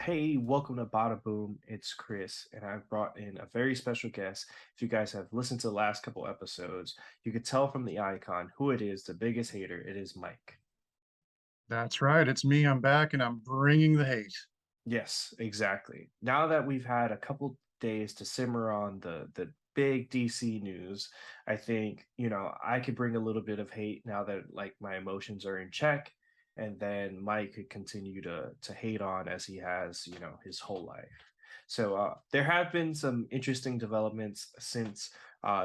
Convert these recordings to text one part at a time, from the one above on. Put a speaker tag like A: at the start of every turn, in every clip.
A: Hey, welcome to Bada Boom. It's Chris, and I've brought in a very special guest. If you guys have listened to the last couple episodes, you could tell from the icon who it is, the biggest hater. It is Mike.
B: That's right. It's me. I'm back and I'm bringing the hate.
A: Yes, exactly. Now that we've had a couple days to simmer on the big DC news, I think, I could bring a little bit of hate now that like my emotions are in check, and then Mike could continue to hate on as he has, his whole life. So there have been some interesting developments since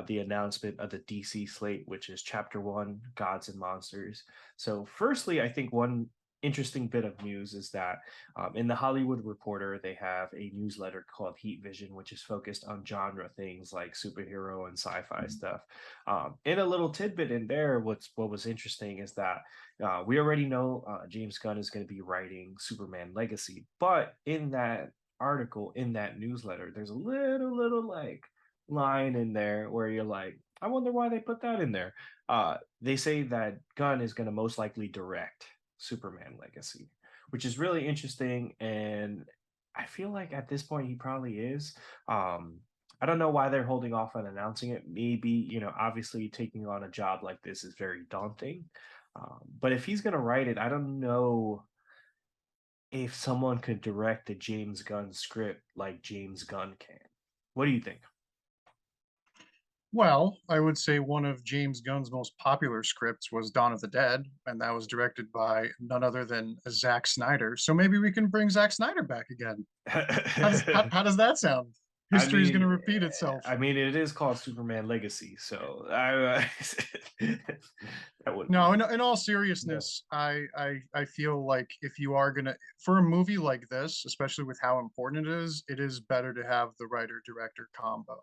A: the announcement of the DC slate, which is Chapter One, Gods and Monsters. So, firstly, I think one interesting bit of news is that in the Hollywood Reporter, they have a newsletter called Heat Vision, which is focused on genre things like superhero and sci-fi stuff. In a little tidbit in there, what was interesting is that we already know James Gunn is going to be writing Superman Legacy, but in that article, in that newsletter, there's a little like line in there where you're like, I wonder why they put that in there. They say that Gunn is going to most likely direct Superman Legacy, which is really interesting. And I feel like at this point he probably is. I don't know why they're holding off on announcing it. Maybe, obviously taking on a job like this is very daunting. But if he's going to write it, I don't know if someone could direct a James Gunn script like James Gunn can. What do you think?
B: Well, I would say one of James Gunn's most popular scripts was Dawn of the Dead, and that was directed by none other than Zack Snyder. So maybe we can bring Zack Snyder back again. How does that sound?
A: I
B: History is going to
A: mean,
B: repeat itself.
A: it is called Superman Legacy, so that wouldn't be
B: No,
A: bad.
B: in all
A: No.
B: seriousness, I feel like if you are gonna for a movie like this, especially with how important it is better to have the writer director combo.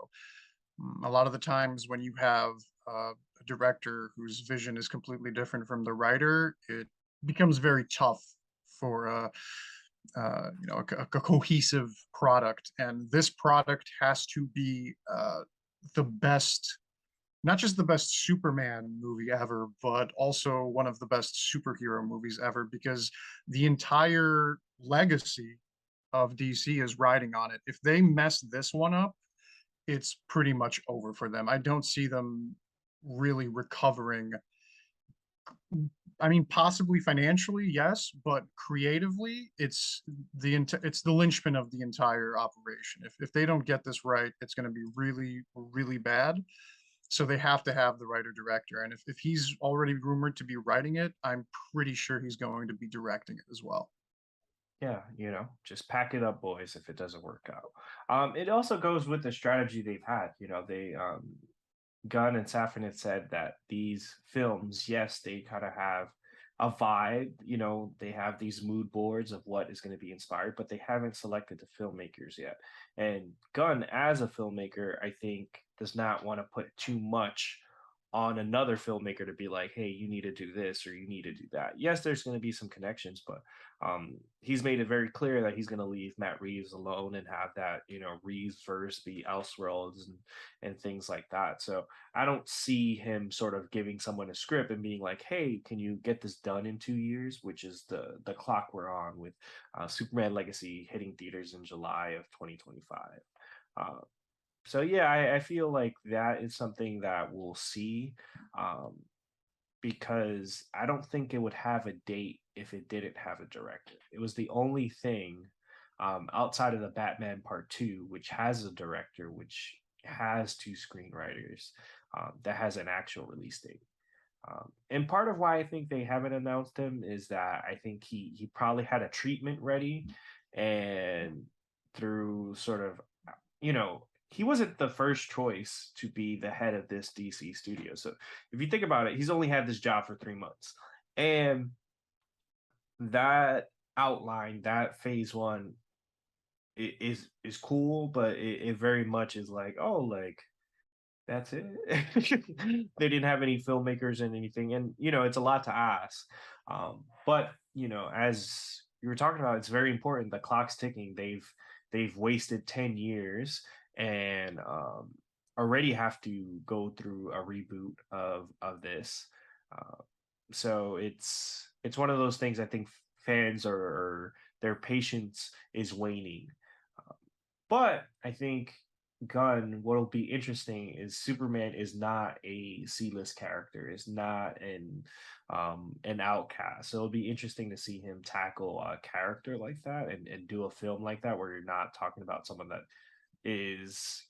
B: A lot of the times when you have a director whose vision is completely different from the writer, it becomes very tough for a cohesive product. And this product has to be the best, not just the best Superman movie ever, but also one of the best superhero movies ever, because the entire legacy of DC is riding on it. If they mess this one up, it's pretty much over for them. I don't see them really recovering. I mean, possibly financially, yes, but creatively, it's the linchpin of the entire operation. If they don't get this right, it's going to be really really bad. So they have to have the writer director, and if he's already rumored to be writing it, I'm pretty sure he's going to be directing it as well.
A: Yeah, just pack it up, boys, if it doesn't work out. It also goes with the strategy they've had. They Gunn and Safran had said that these films, yes, they kind of have a vibe. They have these mood boards of what is going to be inspired, but they haven't selected the filmmakers yet. And Gunn, as a filmmaker, I think does not want to put too much on another filmmaker to be like, hey, you need to do this or you need to do that. Yes, there's going to be some connections, but he's made it very clear that he's going to leave Matt Reeves alone and have that, Reeves verse be Elseworlds and things like that. So I don't see him sort of giving someone a script and being like, "Hey, can you get this done in 2 years?" Which is the clock we're on with Superman Legacy hitting theaters in July of 2025. Uh, so yeah, I feel like that is something that we'll see, um, because I don't think it would have a date if it didn't have a director. It was the only thing outside of the Batman Part Two, which has a director, which has two screenwriters, that has an actual release date. And part of why I think they haven't announced him is that I think he probably had a treatment ready, and through sort of, he wasn't the first choice to be the head of this DC studio. So if you think about it, he's only had this job for 3 months, and that outline, that phase one, is cool, but it very much is like, oh, like that's it. They didn't have any filmmakers and anything, and it's a lot to ask. But as you were talking about, it's very important. The clock's ticking. They've wasted 10 years, and already have to go through a reboot of this. Uh, so it's one of those things. I think fans are their patience is waning. Um, but I think Gunn, what'll be interesting is Superman is not a C-list character, is not an outcast. So it'll be interesting to see him tackle a character like that and do a film like that where you're not talking about someone that is,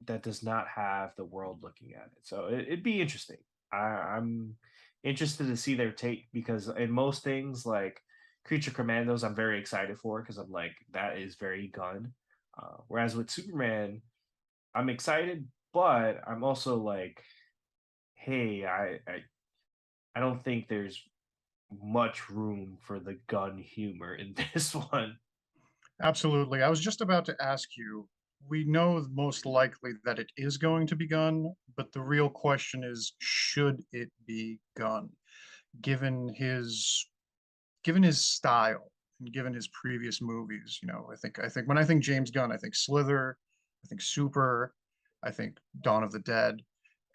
A: that does not have the world looking at it. So it'd be interesting. I'm interested to see their take because in most things like Creature Commandos, I'm very excited for because I'm like that is very Gun. Whereas with Superman, I'm excited, but I'm also like, hey, I don't think there's much room for the gun humor in this one.
B: Absolutely. I was just about to ask you, we know most likely that it is going to be Gunn, but the real question is, should it be Gunn, given his given his style and given his previous movies? I think when I think James Gunn, I think Slither, I think Super, I think Dawn of the Dead,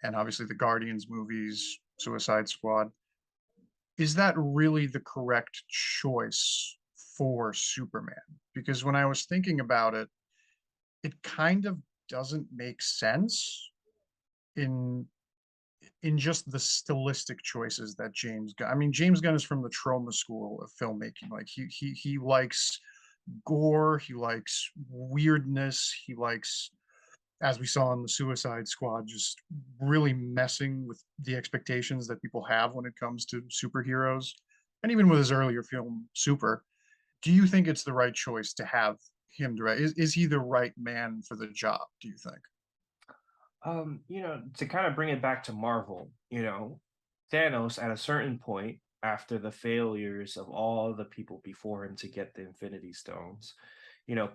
B: and obviously the Guardians movies, Suicide Squad. Is that really the correct choice for Superman? Because when I was thinking about it, it kind of doesn't make sense in in just the stylistic choices that James Gunn. I mean, James Gunn is from the trauma school of filmmaking. Like he likes gore, he likes weirdness, he likes, as we saw in the Suicide Squad, just really messing with the expectations that people have when it comes to superheroes. And even with his earlier film, Super, do you think it's the right choice to have him direct? Is he the right man for the job, do you think?
A: To kind of bring it back to Marvel, Thanos at a certain point, after the failures of all the people before him to get the Infinity Stones,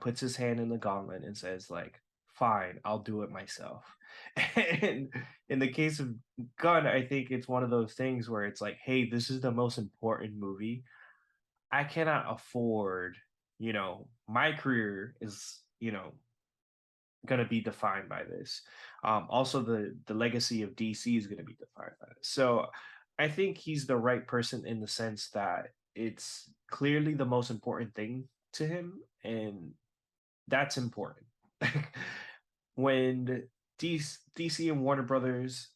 A: puts his hand in the gauntlet and says, like, fine, I'll do it myself. And in the case of Gunn, I think it's one of those things where it's like, hey, this is the most important movie. I cannot afford, my career is, going to be defined by this. Also, the legacy of DC is going to be defined by this. So I think he's the right person in the sense that it's clearly the most important thing to him, and that's important. When DC and Warner Brothers,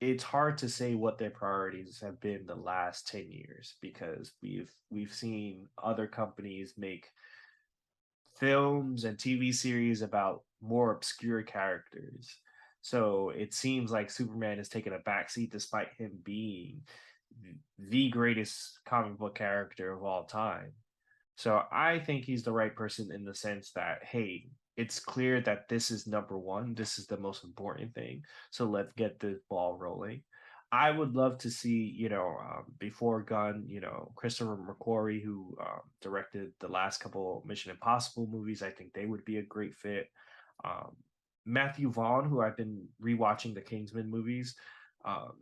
A: it's hard to say what their priorities have been the last 10 years because we've seen other companies make films and TV series about more obscure characters. So it seems like Superman has taken a backseat despite him being the greatest comic book character of all time. So I think he's the right person in the sense that, hey, it's clear that this is number one. This is the most important thing. So let's get the ball rolling. I would love to see, before Gunn, Christopher McQuarrie, who directed the last couple Mission Impossible movies. I think they would be a great fit. Um, Matthew Vaughn, who I've been rewatching the Kingsman movies. Um,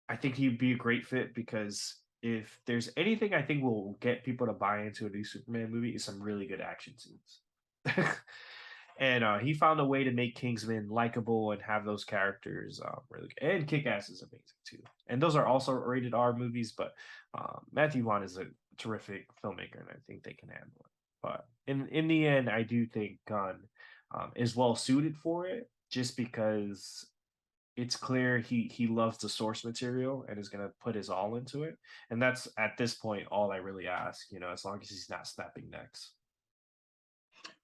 A: I think he'd be a great fit because if there's anything I think will get people to buy into a new Superman movie is some really good action scenes. And he found a way to make Kingsman likable and have those characters really good. And Kick Ass is amazing too. And those are also rated R movies, but Matthew Vaughn is a terrific filmmaker, and I think they can handle it. But in the end, I do think Gunn is well suited for it, just because it's clear he loves the source material and is going to put his all into it. And that's at this point all I really ask, as long as he's not snapping necks.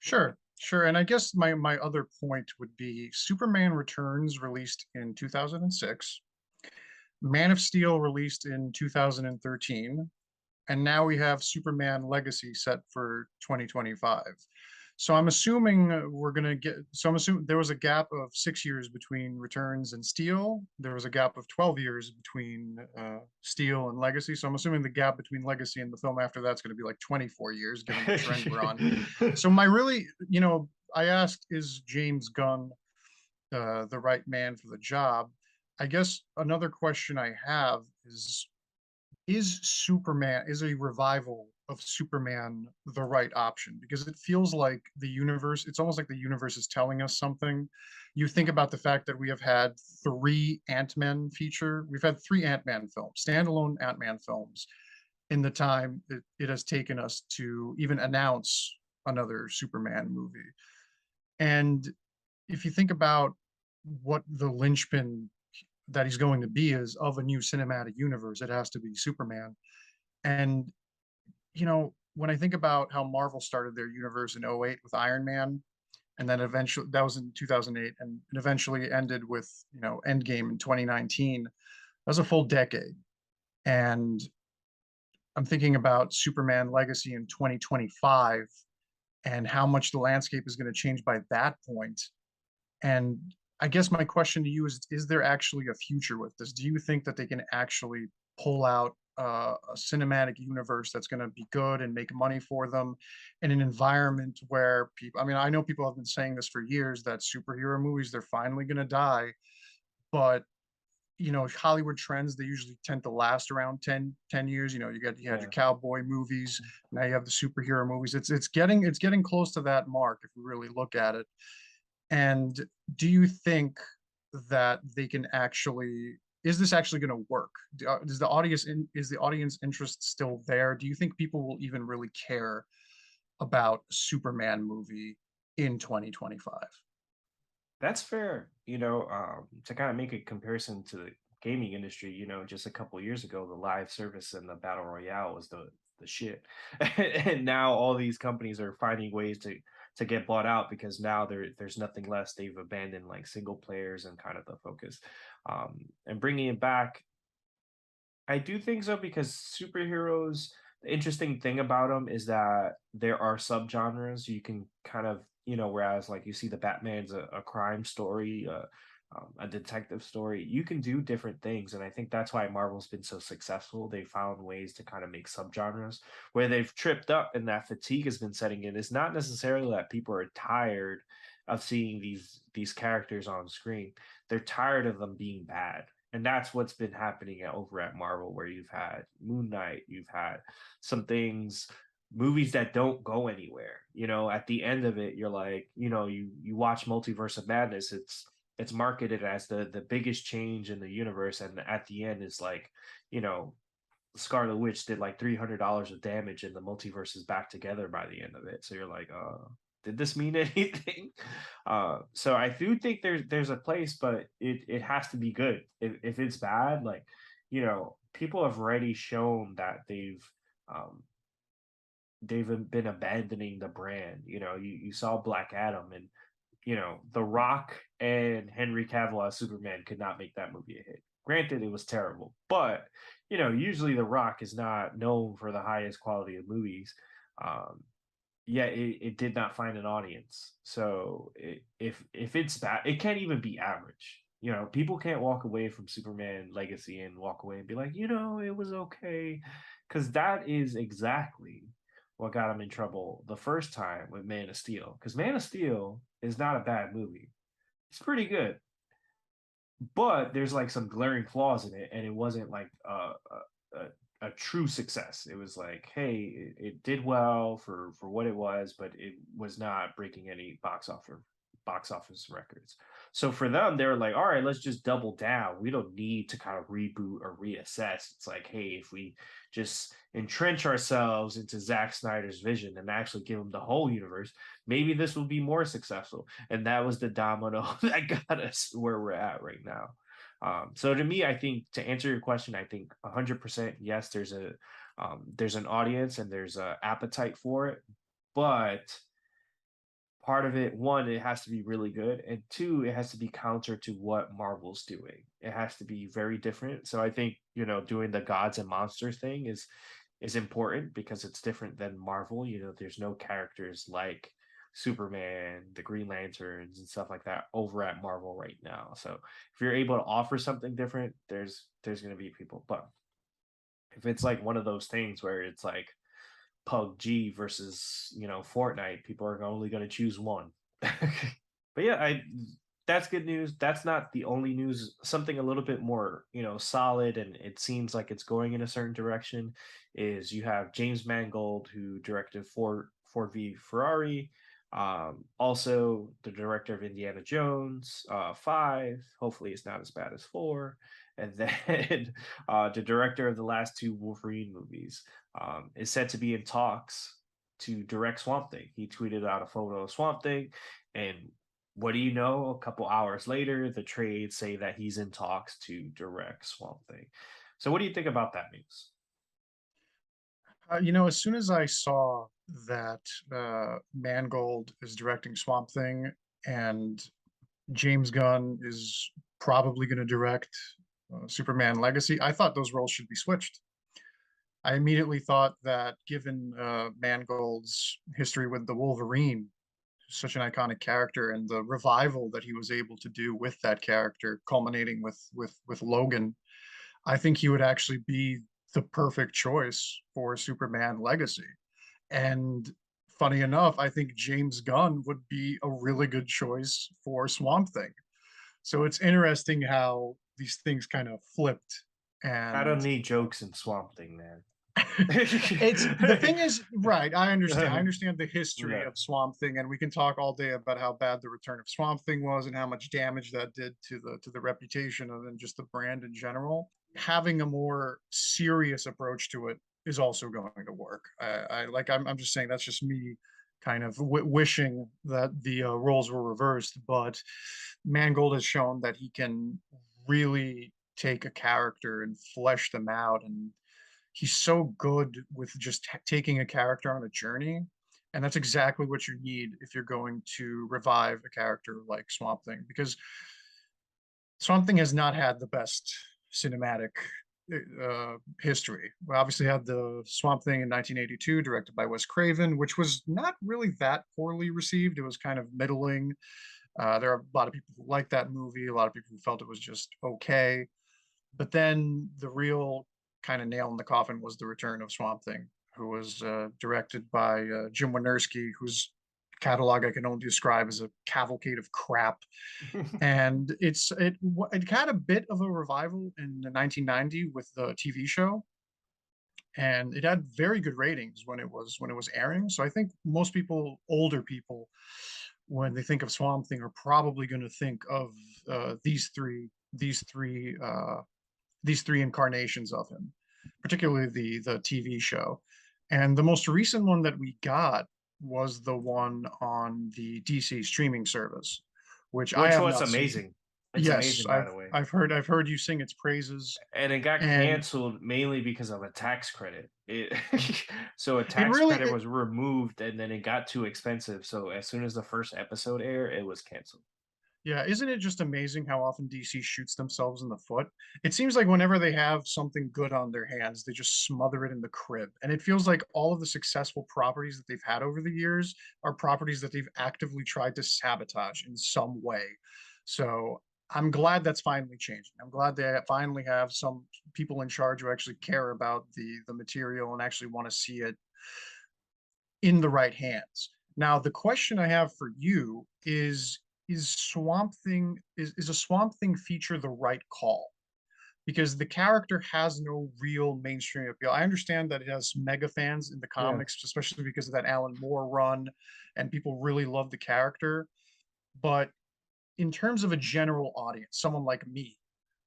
B: Sure, sure. And I guess my other point would be Superman Returns released in 2006, Man of Steel released in 2013, and now we have Superman Legacy set for 2025. So I'm assuming we're gonna get. So I'm assuming there was a gap of 6 years between Returns and Steel. There was a gap of 12 years between Steel and Legacy. So I'm assuming the gap between Legacy and the film after that's going to be like 24 years, given the trend we're on. So my really, I asked, is James Gunn the right man for the job? I guess another question I have is a revival of Superman the right option? Because it feels like it's almost like the universe is telling us something. You think about the fact that we've had three Ant-Man films, standalone Ant-Man films, in the time it has taken us to even announce another Superman movie. And if you think about what the linchpin that he's going to be is of a new cinematic universe, it has to be Superman. And when I think about how Marvel started their universe in '08 with Iron Man, and then eventually that was in 2008, and it eventually ended with Endgame in 2019. That was a full decade, and I'm thinking about Superman Legacy in 2025 and how much the landscape is going to change by that point. And I guess my question to you is there actually a future with this? Do you think that they can actually pull out a cinematic universe that's going to be good and make money for them in an environment where people, I mean, I know people have been saying this for years that superhero movies, they're finally going to die, but Hollywood trends, they usually tend to last around ten years. You had your
A: Yeah.
B: cowboy movies, now you have the superhero movies. It's getting close to that mark if we really look at it. And do you think that they can actually is this actually going to work? Is the audience interest still there? Do you think people will even really care about Superman movie in 2025?
A: That's fair. To kind of make a comparison to the gaming industry, just a couple years ago, the live service and the battle royale was the shit, and now all these companies are finding ways to get bought out because now there's nothing less. They've abandoned like single players and kind of the focus, and bringing it back. I do think so because superheroes, the interesting thing about them is that there are subgenres you can kind of, whereas like you see the Batman's a crime story, a detective story, you can do different things. And I think that's why Marvel's been so successful. They found ways to kind of make subgenres where they've tripped up and that fatigue has been setting in. It's not necessarily that people are tired of seeing these characters on screen. They're tired of them being bad, and that's what's been happening over at Marvel, where you've had Moon Knight, you've had some things, movies that don't go anywhere. At the end of it, you're like, you watch Multiverse of Madness. It's marketed as the biggest change in the universe, and at the end, it's like, you know, Scarlet Witch did like $300 of damage, and the multiverse is back together by the end of it. So you're like, did this mean anything? So I do think there's a place, but it has to be good. If it's bad, like people have already shown that um, they've been abandoning the brand. You saw Black Adam, and The Rock and Henry Cavill as Superman could not make that movie a hit. Granted, it was terrible, but usually The Rock is not known for the highest quality of movies. Um, yeah, it did not find an audience. So if it's bad, it can't even be average. People can't walk away from Superman Legacy and walk away and be like, it was okay, because that is exactly what got him in trouble the first time with Man of Steel. Because Man of Steel is not a bad movie; it's pretty good, but there's like some glaring flaws in it, and it wasn't like a true success. It was like, hey, it did well for what it was, but it was not breaking any box office records. So for them, they were like, all right, let's just double down. We don't need to kind of reboot or reassess. It's like, hey, if we just entrench ourselves into Zack Snyder's vision and actually give him the whole universe, maybe this will be more successful. And that was the domino that got us where we're at right now. So to me, I think, to answer your question, I think 100% yes. There's an audience and there's a appetite for it, but part of it, one, it has to be really good, and two, it has to be counter to what Marvel's doing. It has to be very different. So I think doing the gods and monsters thing is important because it's different than Marvel. There's no characters like Superman, the Green Lanterns, and stuff like that over at Marvel right now. So if you're able to offer something different, there's going to be people. But if it's like one of those things where it's like PUBG versus Fortnite, people are only going to choose one. But yeah, I that's good news. That's not the only news. Something a little bit more solid, and it seems like it's going in a certain direction. Is you have James Mangold, who directed Ford v Ferrari. Also, the director of Indiana Jones 5. Hopefully, it's not as bad as 4. And then the director of the last two Wolverine movies is said to be in talks to direct Swamp Thing. He tweeted out a photo of Swamp Thing, and what do you know? A couple hours later, the trades say that he's in talks to direct Swamp Thing. So, what do you think about that news?
B: As soon as I saw that Mangold is directing Swamp Thing and James Gunn is probably going to direct Superman Legacy, I thought those roles should be switched. I immediately thought that given Mangold's history with the Wolverine, such an iconic character, and the revival that he was able to do with that character, culminating with Logan, I think he would actually be the perfect choice for Superman Legacy. And funny enough, I think James Gunn would be a really good choice for Swamp Thing. So it's interesting how these things kind of flipped.
A: I don't
B: And
A: need jokes in Swamp Thing, man.
B: it's the thing is, right, I understand. I
A: Yeah.
B: understand the history of Swamp Thing, and we can talk all day about how bad the return of Swamp Thing was and how much damage that did to the reputation and then just the brand in general. Having a more serious approach to it is also going to work. I'm just saying that's just me kind of wishing that the roles were reversed, but Mangold has shown that he can really take a character and flesh them out, and he's so good with just taking a character on a journey. And that's exactly what you need if you're going to revive a character like Swamp Thing, because Swamp Thing has not had the best cinematic history. We obviously had the Swamp Thing in 1982, directed by Wes Craven, which was not really that poorly received. It was kind of middling. There are a lot of people who liked that movie, a lot of people who felt it was just okay. But then the real kind of nail in the coffin was the return of Swamp Thing, who was directed by Jim Wynorski, whose catalog I can only describe as a cavalcade of crap. And it had a bit of a revival in the 1990 with the TV show, and it had very good ratings when it was airing. So I think most people, older people, when they think of Swamp Thing, are probably going to think of these three these three incarnations of him, particularly the TV show. And the most recent one that we got was the one on the DC streaming service, which I
A: Which
B: have
A: was
B: not seen.
A: amazing. It's
B: Yes,
A: amazing, by the way.
B: I've heard you sing its praises,
A: And it got
B: and
A: canceled mainly because of a tax credit. It so a
B: it
A: tax
B: really
A: credit was removed and then it got too expensive. So as soon as the first episode aired, it was canceled.
B: yeah, isn't it just amazing how often DC shoots themselves in the foot? It seems like whenever they have something good on their hands, they just smother it in the crib. And it feels like all of the successful properties that they've had over the years are properties that they've actively tried to sabotage in some way. So I'm glad that's finally changing. I'm glad they finally have some people in charge who actually care about the material and actually want to see it in the right hands. Now, the question I have for you is is a Swamp Thing feature the right call? Because the character has no real mainstream appeal. I understand that it has mega fans in the
A: Yeah.
B: comics, especially because of that Alan Moore run, and people really love the character. But in terms of a general audience, someone like me,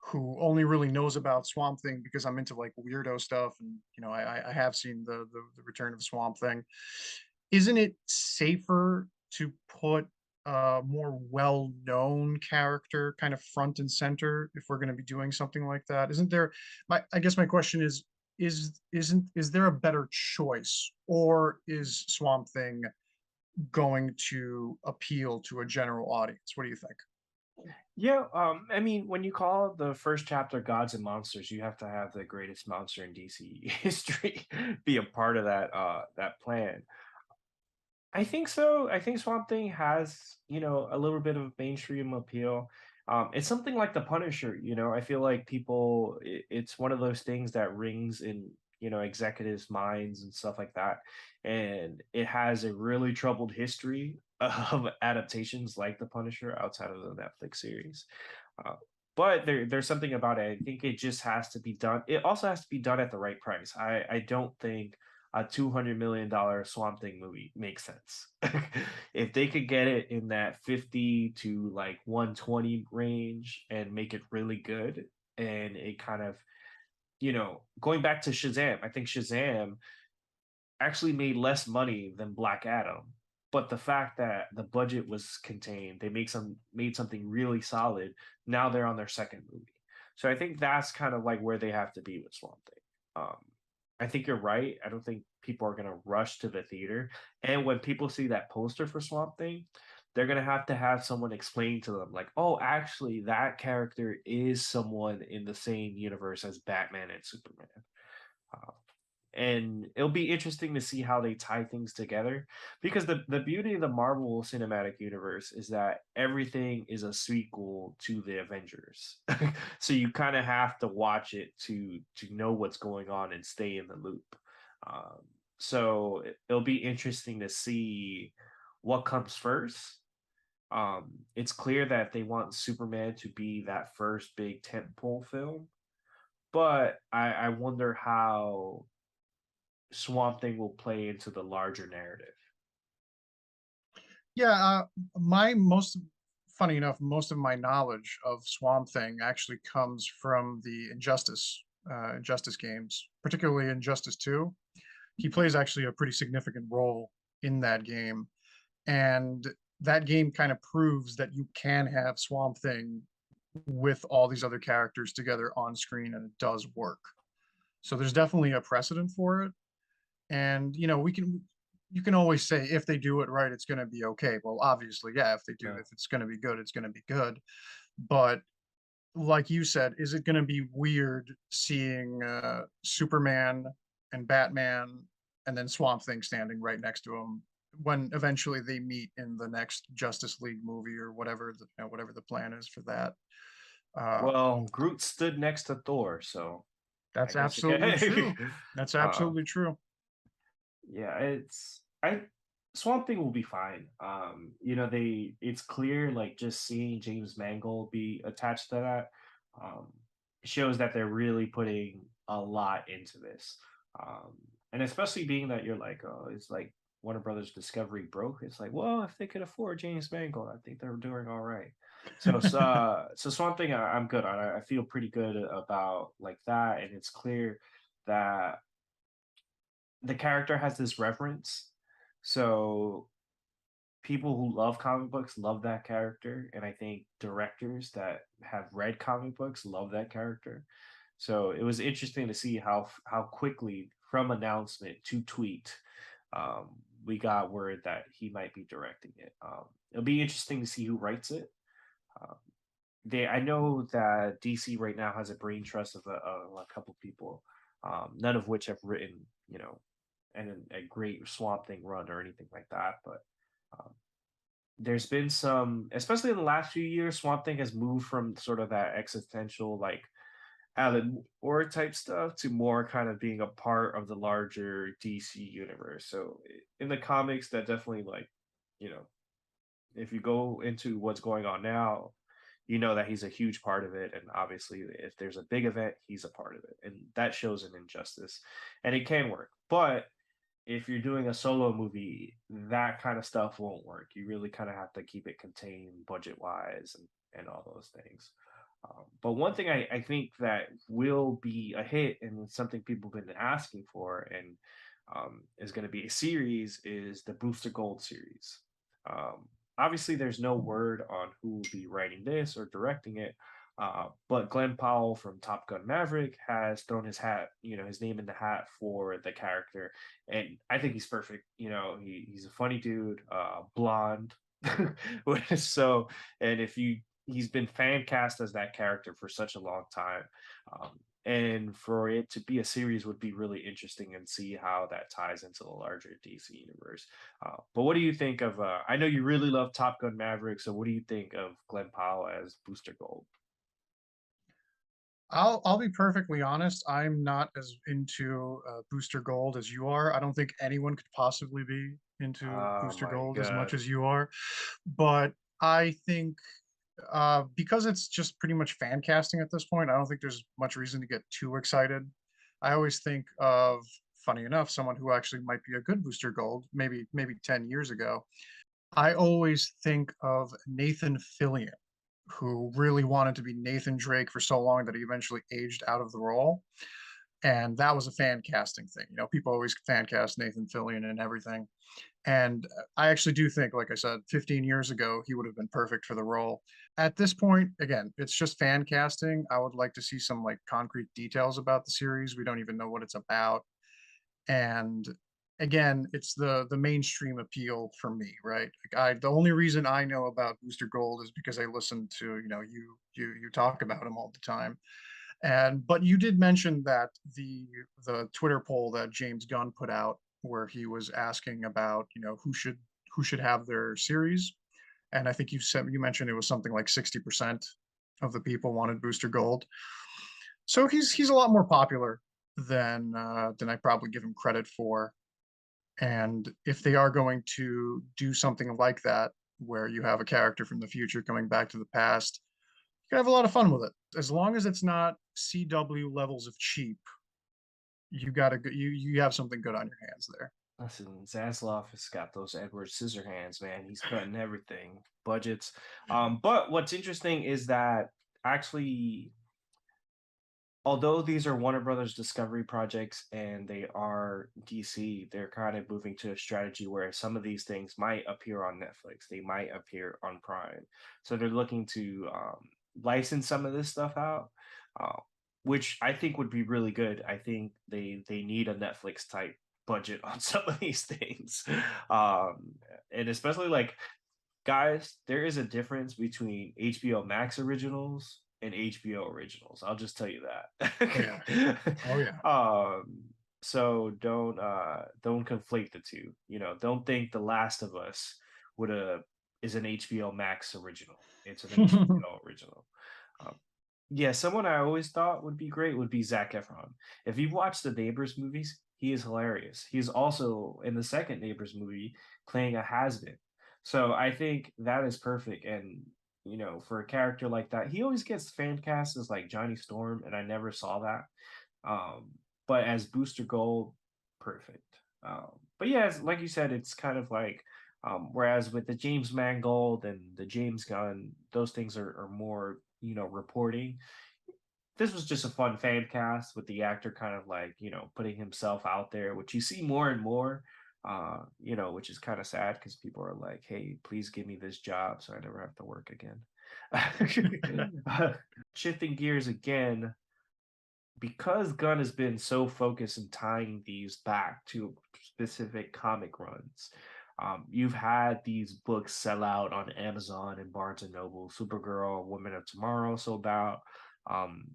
B: who only really knows about Swamp Thing because I'm into like weirdo stuff, and I have seen the Return of Swamp Thing. Isn't it safer to put a more well-known character kind of front and center if we're going to be doing something like that? Isn't there? I guess my question is there a better choice, or is Swamp Thing going to appeal to a general audience? What do you think?
A: Yeah, I mean, when you call the first chapter Gods and Monsters, you have to have the greatest monster in DC history be a part of that plan. I think so. I think Swamp Thing has, a little bit of mainstream appeal. It's something like The Punisher, I feel like it's one of those things that rings in, executives' minds and stuff like that. And it has a really troubled history of adaptations like The Punisher outside of the Netflix series. Uh, but there's something about it. I think it just has to be done. It also has to be done at the right price. I don't think a $200 million Swamp Thing movie makes sense. If they could get it in that 50 to like 120 range and make it really good, and it kind of, going back to Shazam, I think Shazam actually made less money than Black Adam. But the fact that the budget was contained, they made something really solid. Now they're on their second movie. So I think that's kind of like where they have to be with Swamp Thing. I think you're right. I don't think people are gonna rush to the theater. And when people see that poster for Swamp Thing, they're gonna to have someone explain to them, like, oh, actually, that character is someone in the same universe as Batman and Superman. Uh, and it'll be interesting to see how they tie things together, because the beauty of the Marvel Cinematic Universe is that everything is a sequel to the Avengers. So you kind of have to watch it to know what's going on and stay in the loop. Um, so it'll be interesting to see what comes first. It's clear that they want Superman to be that first big tentpole film, but I wonder how Swamp Thing will play into the larger narrative.
B: Yeah, my most funny enough, most of my knowledge of Swamp Thing actually comes from the Injustice games, particularly Injustice 2. He plays actually a pretty significant role in that game, and that game kind of proves that you can have Swamp Thing with all these other characters together on screen, and it does work. So there's definitely a precedent for it, and you can always say if they do it right, it's going to be okay. Well, obviously, yeah,
A: Yeah.
B: if it's going to be good, it's going to be good. But like you said, is it going to be weird seeing Superman and Batman and then Swamp Thing standing right next to him when eventually they meet in the next Justice League movie or whatever whatever the plan is for that? Uh,
A: Well, Groot stood next to Thor, so I
B: that's
A: guess it
B: absolutely
A: can.
B: true. That's
A: uh,
B: absolutely true.
A: yeah, I Swamp Thing will be fine. It's clear, like, just seeing James Mangold be attached to that um shows that they're really putting a lot into this. Um and especially being that you're like, oh, it's like Warner Brothers Discovery broke. It's like, well, if they could afford James Mangold, I think they're doing all right. So Swamp Thing, I'm good on. I feel pretty good about like that, and it's clear that the character has this reference. So people who love comic books love that character, and I think directors that have read comic books love that character. So it was interesting to see how quickly from announcement to tweet, we got word that he might be directing it. It'll be interesting to see who writes it. Um, I know that DC right now has a brain trust of a couple people, none of which have written, and a great Swamp Thing run or anything like that. But um, there's been some, especially in the last few years, Swamp Thing has moved from sort of that existential, like, Alan Moore type stuff to more kind of being a part of the larger DC universe. So in the comics, that definitely, like, you know, if you go into what's going on now, you know that he's a huge part of it. And obviously, if there's a big event, he's a part of it. And that shows an injustice. And it can work. But if you're doing a solo movie, that kind of stuff won't work. You really kind of have to keep it contained budget wise and all those things. But one thing I think that will be a hit and something people have been asking for, and is going to be a series, is the Booster Gold series. Obviously, there's no word on who will be writing this or directing it, but Glenn Powell from Top Gun Maverick has thrown his name in the hat for the character, and I think he's perfect. He's a funny dude, blonde. so, and if you he's been fan cast as that character for such a long time. And for it to be a series would be really interesting, and see how that ties into the larger DC universe. But what do you think of? I know you really love Top Gun Maverick, so what do you think of Glenn Powell as Booster Gold?
B: I'll be perfectly honest. I'm not as into Booster Gold as you are. I don't think anyone could possibly be into
A: Oh
B: Booster
A: my
B: Gold as much
A: god!
B: as you are. But I think because it's just pretty much fan casting at this point, I don't think there's much reason to get too excited. I always think of, funny enough, someone who actually might be a good Booster Gold, maybe 10 years ago. I always think of Nathan Fillion. who really wanted to be Nathan Drake for so long that he eventually aged out of the role. And that was a fan casting thing. You know, people always fan cast Nathan Fillion and everything. And I actually do think, like I said, 15 years ago, he would have been perfect for the role. At this point, again, it's just fan casting. I would like to see some like concrete details about the series. We don't even know what it's about. And again, it's the mainstream appeal for me, right? Like the only reason I know about Booster Gold is because I listen to, you talk about him all the time. And but you did mention that the Twitter poll that James Gunn put out where he was asking about, who should have their series. And I think you mentioned it was something like 60% of the people wanted Booster Gold. So he's a lot more popular than I probably give him credit for. And if they are going to do something like that, where you have a character from the future coming back to the past, you can have a lot of fun with it. As long as it's not CW levels of cheap, you have something good on your hands there.
A: Listen, Zaslav has got those Edward Scissorhands, man. He's cutting everything, budgets. But what's interesting is that actually, although these are Warner Brothers Discovery projects and they are DC, they're kind of moving to a strategy where some of these things might appear on Netflix, they might appear on Prime. So they're looking to license some of this stuff out, uh, which I think would be really good. I think they need a Netflix type budget on some of these things, um, and especially like guys, there is a difference between HBO Max originals and HBO originals. I'll just tell you
B: Oh yeah.
A: that.
B: Oh yeah.
A: So don't conflate the two. You know, don't think The Last of Us would a is an HBO Max original. It's an HBO original. Um, yeah, someone I always thought would be great would be Zac Efron. If you've watched the Neighbors movies, he is hilarious. He's also in the second Neighbors movie playing a has-been. So I think that is perfect. And for a character like that, he always gets fan cast as like Johnny Storm, and I never saw that. Um, but as Booster Gold, perfect. But yeah, like you said, it's kind of like whereas with the James Mangold and the James Gunn, those things are more, reporting. This was just a fun fan cast with the actor kind of like, putting himself out there, which you see more and more, which is kind of sad because people are like, hey, please give me this job so I never have to work again. Shifting gears again, because Gunn has been so focused in tying these back to specific comic runs, you've had these books sell out on Amazon and Barnes and Noble. Supergirl, Women of Tomorrow sold out. Um,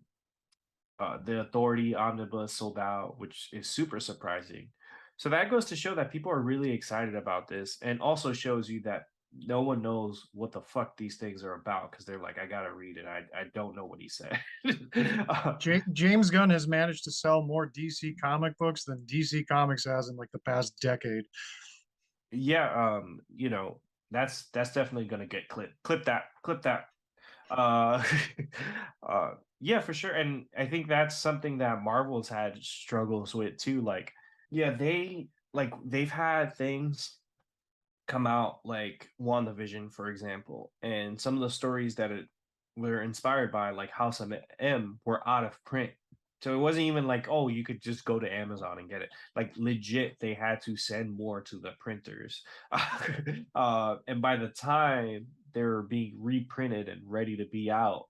A: the Authority Omnibus sold out, which is super surprising. So that goes to show that people are really excited about this, and also shows you that no one knows what the fuck these things are about because they're like, I gotta read it. I don't know what he said.
B: James Gunn has managed to sell more DC comic books than DC Comics has in like the past decade.
A: Yeah, that's definitely gonna get clipped. Clip that. Uh, yeah, for sure. And I think that's something that Marvel's had struggles with too. Like, yeah, they've had things come out like WandaVision, for example, and some of the stories that it were inspired by, like House of M, were out of print. So it wasn't even like, oh, you could just go to Amazon and get it. Like legit, they had to send more to the printers. And by the time they were being reprinted and ready to be out,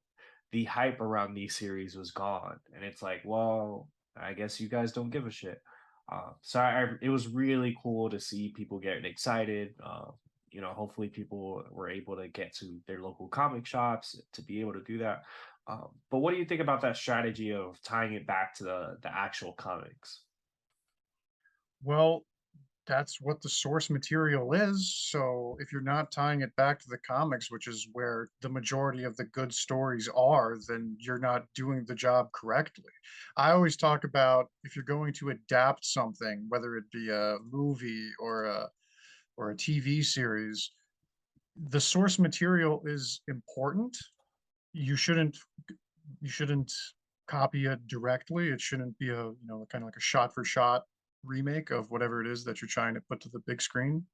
A: the hype around these series was gone. And it's like, well, I guess you guys don't give a shit. It was really cool to see people getting excited. Hopefully people were able to get to their local comic shops to be able to do that. But what do you think about that strategy of tying it back to the actual comics?
B: Well, that's what the source material is. So if you're not tying it back to the comics, which is where the majority of the good stories are, then you're not doing the job correctly. I always talk about if you're going to adapt something, whether it be a movie or a TV series, the source material is important. You shouldn't you shouldn't copy it directly. It shouldn't be kind of like a shot for shot remake of whatever it is that you're trying to put to the big screen.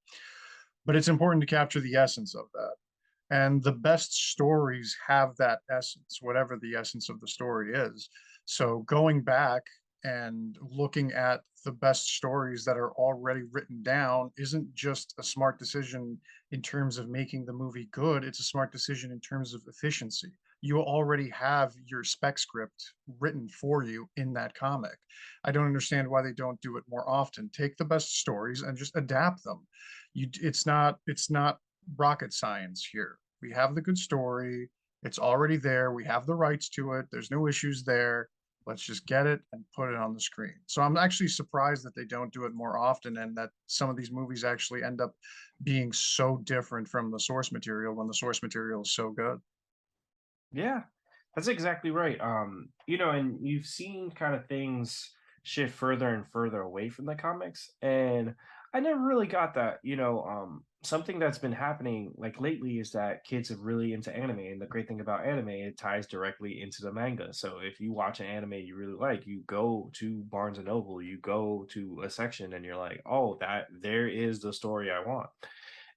B: But it's important to capture the essence of that. And the best stories have that essence, whatever the essence of the story is. So going back and looking at the best stories that are already written down isn't just a smart decision in terms of making the movie good, it's a smart decision in terms of efficiency. You already have your spec script written for you in that comic. I don't understand why they don't do it more often. Take the best stories and just adapt them. It's not rocket science here. We have the good story. It's already there. We have the rights to it. There's no issues there. Let's just get it and put it on the screen. So I'm actually surprised that they don't do it more often and that some of these movies actually end up being so different from the source material when the source material is so good.
A: Yeah, that's exactly right. And you've seen kind of things shift further and further away from the comics, and I never really got that. Something that's been happening like lately is that kids are really into anime, and the great thing about anime, it ties directly into the manga. So if you watch an anime you really like, you go to Barnes and Noble, you go to a section, and you're like, oh, that there is the story I want.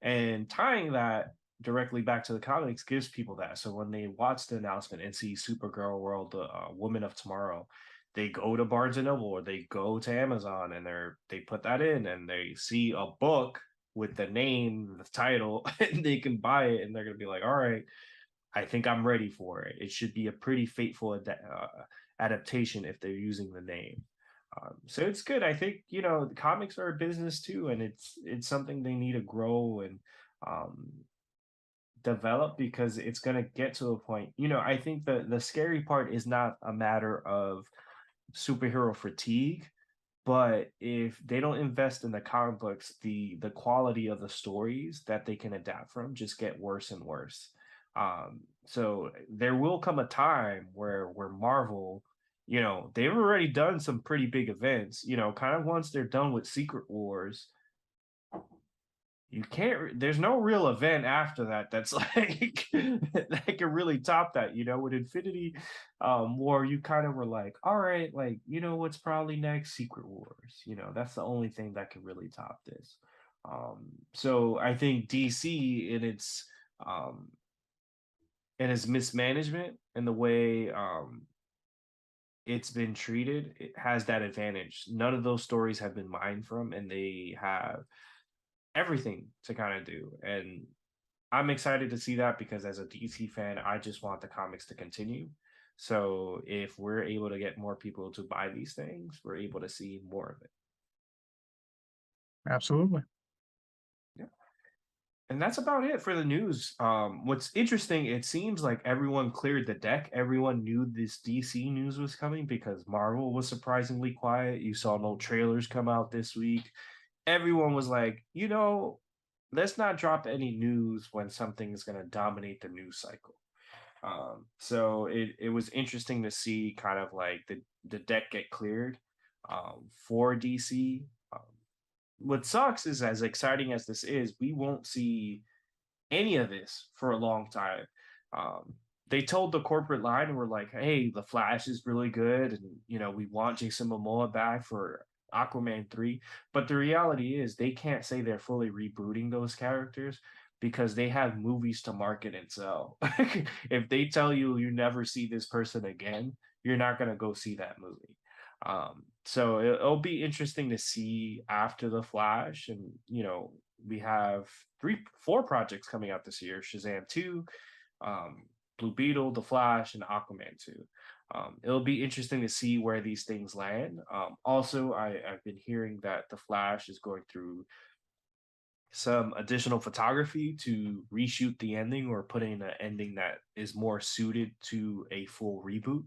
A: And tying that directly back to the comics gives people that. So when they watch the announcement and see Supergirl World, the Woman of Tomorrow, they go to Barnes and Noble or they go to Amazon and they put that in and they see a book with the name, the title, and they can buy it and they're gonna be like, all right, I think I'm ready for it. It should be a pretty faithful adaptation if they're using the name. So it's good. I think the comics are a business too, and it's something they need to grow and um, develop because it's going to get to a point. I think the scary part is not a matter of superhero fatigue, but if they don't invest in the comic books, the quality of the stories that they can adapt from just get worse and worse. So there will come a time where Marvel, they've already done some pretty big events. Kind of once they're done with Secret Wars, you can't. There's no real event after that that's like that can really top that. With Infinity War, you kind of were like, all right, like what's probably next? Secret Wars. That's the only thing that can really top this. So I think DC um, in its mismanagement and the way it's been treated, it has that advantage. None of those stories have been mined from, and they have everything to kind of do. And I'm excited to see that because as a DC fan, I just want the comics to continue. So if we're able to get more people to buy these things, we're able to see more of it.
B: Absolutely.
A: Yeah. And that's about it for the news. What's interesting, it seems like everyone cleared the deck. Everyone knew this DC news was coming because Marvel was surprisingly quiet. You saw no trailers come out this week. Everyone was like, let's not drop any news when something is going to dominate the news cycle. So it was interesting to see kind of like the deck get cleared for DC. What sucks is, as exciting as this is, we won't see any of this for a long time. Um, they told the corporate line and were like, "Hey, the Flash is really good, and we want Jason Momoa back for Aquaman 3." But the reality is, they can't say they're fully rebooting those characters because they have movies to market and sell. If they tell you you never see this person again, you're not gonna go see that movie. So it'll be interesting to see after the Flash, and we have 4 projects coming out this year: Shazam 2, um, Blue Beetle, The Flash, and Aquaman 2. It'll be interesting to see where these things land. Also, I've been hearing that The Flash is going through some additional photography to reshoot the ending or put in an ending that is more suited to a full reboot.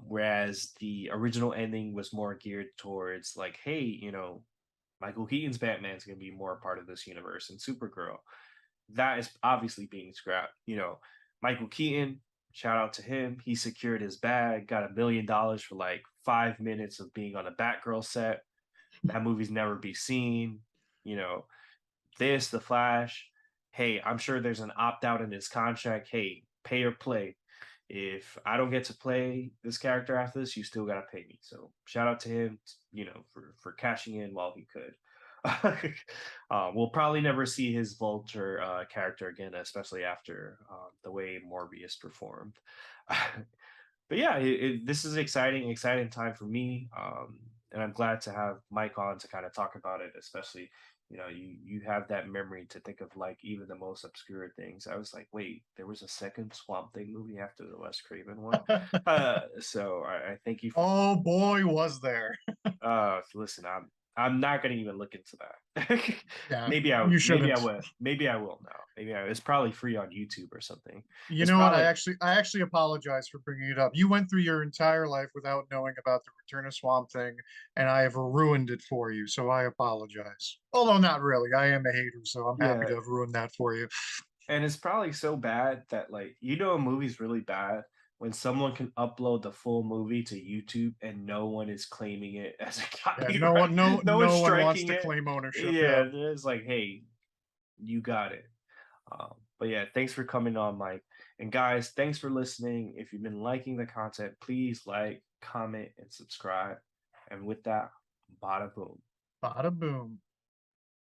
A: Whereas the original ending was more geared towards like, hey, Michael Keaton's Batman's going to be more a part of this universe, and Supergirl. That is obviously being scrapped. Michael Keaton, shout out to him. He secured his bag, got $1 million for like 5 minutes of being on a Batgirl set. That movie's never be seen. You know, the Flash. Hey, I'm sure there's an opt out in his contract. Hey, pay or play. If I don't get to play this character after this, you still gotta pay me. So shout out to him, for cashing in while he could. We'll probably never see his Vulture character again, especially after the way Morbius performed. But yeah, this is exciting time for me, and I'm glad to have Mike on to kind of talk about it. Especially, you have that memory to think of like even the most obscure things. I was like, wait, there was a second Swamp Thing movie after the Wes Craven one. So I thank you for.
B: Oh boy, was there.
A: Listen, I'm not gonna even look into that.
B: Yeah,
A: Maybe I
B: you
A: maybe I
B: shouldn't.
A: will. Maybe I will now. It's probably free on YouTube or something.
B: You
A: It's
B: know what?
A: probably
B: I actually apologize for bringing it up. You went through your entire life without knowing about the Return of Swamp Thing, and I have ruined it for you, so I apologize. Although not really. I am a hater, so I'm happy
A: yeah,
B: to have ruined that for you.
A: and it's probably so bad that like a movie's really bad when someone can upload the full movie to YouTube and no one is claiming it as a
B: Yeah,
A: copyright. No one's
B: no one wants
A: striking
B: to
A: it.
B: claim ownership.
A: Yeah,
B: Yeah.
A: it's like, hey, you got it. But yeah, thanks for coming on, Mike. And guys, thanks for listening. If you've been liking the content, please like, comment, and subscribe. And with that, bada boom.
B: Bada boom.